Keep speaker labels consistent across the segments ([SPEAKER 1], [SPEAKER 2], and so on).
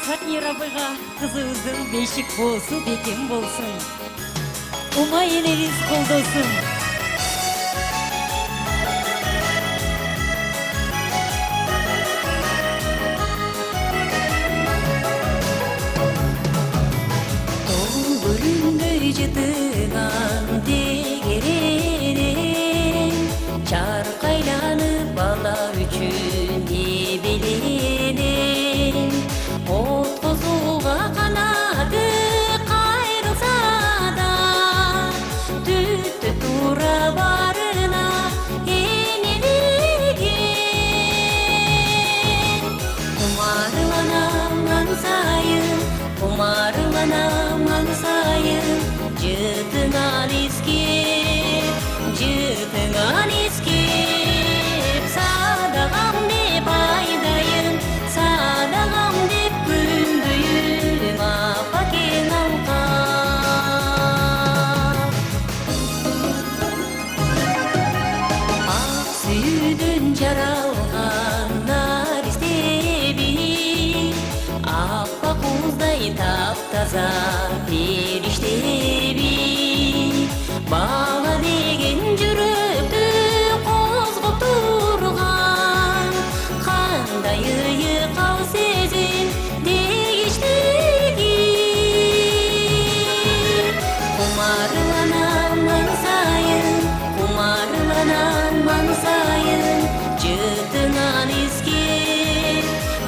[SPEAKER 1] Karabıga kızımızın beşik bolsu bekim bolsun. Umay eliniz koldosun. Dolburun cıdıgan degerene çarkaylanıp bala üçün dibilene ot kozuğa kanadı kayrılsa da tüttü tura barına yenilirgen umarlanamlan sayın umarlanamlan sayın jıtıngan iskep sadagam dep aydayın sadagam dep gündüyüm apaken alkap ak sүйдөн жаралган наристеби аппак муздай таптаза периштеби бала деген жүрөктү козгоп турган кандай ыйыкал сезим дегиштеги кумарланаман сайын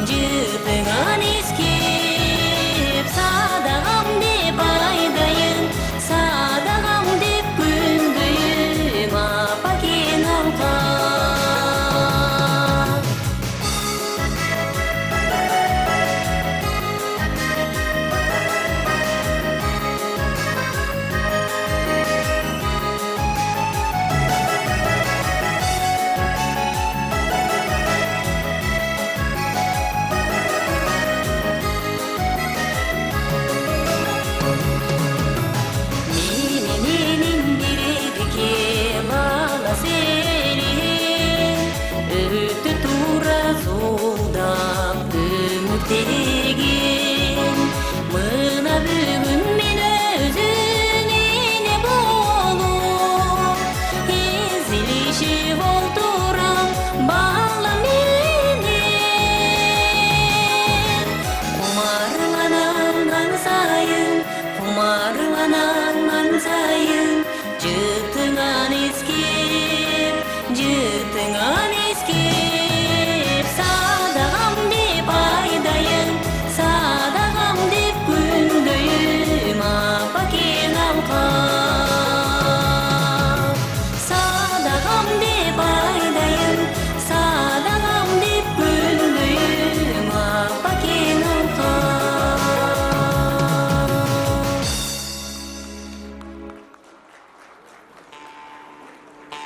[SPEAKER 1] жытыңан искеп садагам деп айдайын садагам деп күндүйүм апакен алкап менин биредике бала сенин өтө туура зулдап үмүттеген мына бүгүн мен өзүнө эне болуп эзилишип отурам бала менен кумарланаман сайын жытыңан искеп жытыңан